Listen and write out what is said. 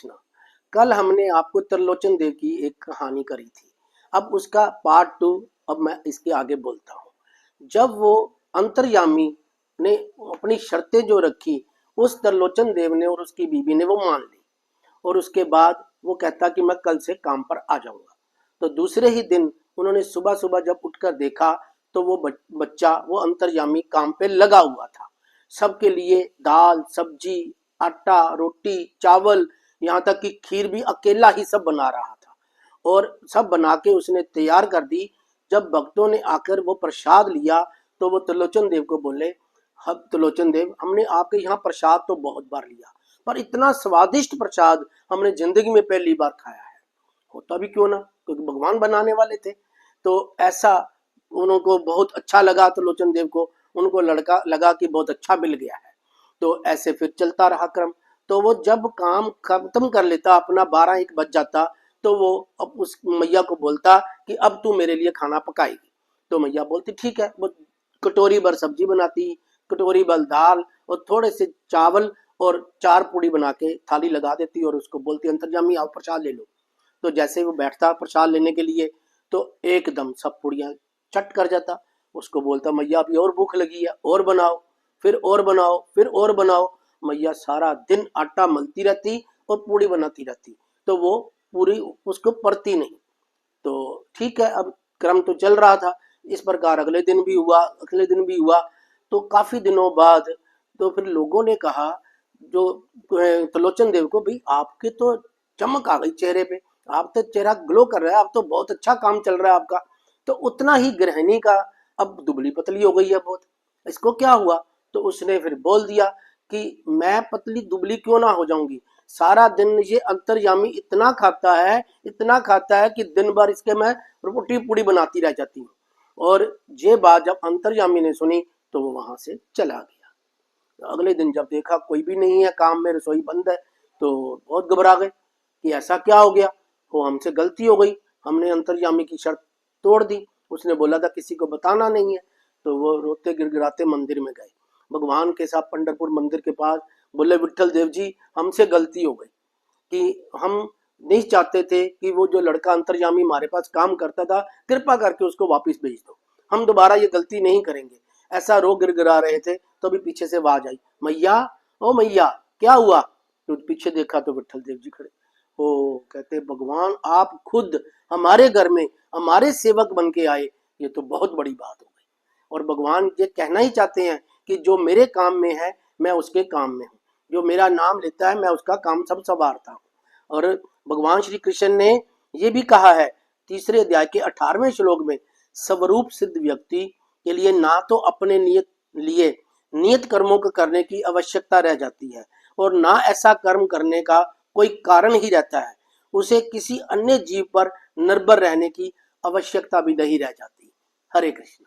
कृष्ण। कल हमने आपको त्रिलोचन देव की एक कहानी करी थी। अब उसका पार्ट 2 अब मैं इसके आगे बोलता हूँ। जब वो अंतर्यामी ने अपनी शर्तें जो रखी, उस त्रिलोचन देव ने और उसकी बीवी ने वो मान ली, और उसके बाद वो कहता कि मैं कल से काम पर आ जाऊंगा। तो दूसरे ही दिन उन्होंने सुबह सुबह जब उठकर देखा तो वो बच्चा, वो अंतर्यामी काम पे लगा हुआ था। सबके लिए दाल सब्जी, आटा रोटी चावल, यहाँ तक कि खीर भी अकेला ही सब बना रहा था, और सब बना के उसने तैयार कर दी। जब भक्तों ने आकर वो प्रसाद लिया तो वो त्रिलोचन देव को बोले, हम त्रिलोचन देव, हमने आपके यहाँ प्रसाद तो बहुत बार लिया, पर इतना स्वादिष्ट प्रसाद हमने जिंदगी में पहली बार खाया है। होता भी क्यों ना, क्योंकि भगवान बनाने वाले थे। तो ऐसा उनको बहुत अच्छा लगा त्रिलोचन देव को, उनको लड़का लगा कि बहुत अच्छा मिल गया है। तो ऐसे फिर चलता रहा क्रम। तो वो जब काम खत्म कर लेता अपना, 12-1 बज जाता, तो वो अब उस मैया को बोलता कि अब तू मेरे लिए खाना पकाएगी। तो मैया बोलती ठीक है। वो कटोरी भर सब्जी बनाती, कटोरी भर दाल और थोड़े से चावल और 4 पूड़ी बना के थाली लगा देती और उसको बोलती, अंतर्जामी आओ प्रसाद ले लो। तो जैसे ही वो बैठता प्रसाद लेने के लिए, तो एकदम सब पूड़ियाँ चट कर जाता। उसको बोलता, मैया अभी और भूख लगी है, और बनाओ, फिर और बनाओ, फिर और बनाओ। मैया सारा दिन आटा मलती रहती और पूड़ी बनाती रहती, तो वो पूरी उसको पड़ती नहीं। तो ठीक है, अब क्रम तो चल रहा था इस प्रकार। अगले दिन भी हुआ, अगले दिन भी हुआ। तो काफी दिनों बाद तो फिर लोगों ने कहा जो त्रिलोचन देव को, भाई आपके तो चमक आ गई चेहरे पे, आप तो चेहरा ग्लो कर रहा है, आप तो बहुत अच्छा काम चल रहा है आपका। तो उतना ही गृहिणी का अब दुबली पतली हो गई है बहुत, इसको क्या हुआ? तो उसने फिर बोल दिया कि मैं पतली दुबली क्यों ना हो जाऊंगी, सारा दिन ये अंतर्यामी इतना खाता है, इतना खाता है कि दिन भर इसके मैं रोटी पूड़ी बनाती रह जाती हूँ। और ये बात जब अंतर्यामी ने सुनी तो वो वहां से चला गया। तो अगले दिन जब देखा कोई भी नहीं है काम में, रसोई बंद है, तो बहुत घबरा गए कि ऐसा क्या हो गया, वो हमसे गलती हो गई, हमने अंतर्यामी की शर्त तोड़ दी, उसने बोला था किसी को बताना नहीं है। तो वो रोते गिड़गिड़ाते मंदिर में गए, भगवान के साथ पंढरपुर मंदिर के पास, बोले विट्ठल देव जी हमसे गलती हो गई कि हम नहीं चाहते थे कि वो जो लड़का अंतर्यामी हमारे पास काम करता था, कृपा करके उसको वापस भेज दो, हम दोबारा ये गलती नहीं करेंगे। ऐसा रो गिड़गिड़ा रहे थे तो अभी पीछे से आवाज आई, मैया ओ मैया क्या हुआ? तो पीछे देखा तो विट्ठल देव जी खड़े। ओ कहते, भगवान आप खुद हमारे घर में हमारे सेवक बन के आए, ये तो बहुत बड़ी बात हो गई। और भगवान ये कहना ही चाहते हैं कि जो मेरे काम में है मैं उसके काम में हूँ, जो मेरा नाम लेता है मैं उसका काम सब संवारता हूँ। और भगवान श्री कृष्ण ने ये भी कहा है 3 अध्याय के 18वें श्लोक में, स्वरूप सिद्ध व्यक्ति के लिए ना तो अपने नियत कर्मों को करने की आवश्यकता रह जाती है, और ना ऐसा कर्म करने का कोई कारण ही रहता है, उसे किसी अन्य जीव पर निर्भर रहने की आवश्यकता भी नहीं रह जाती। हरे कृष्ण।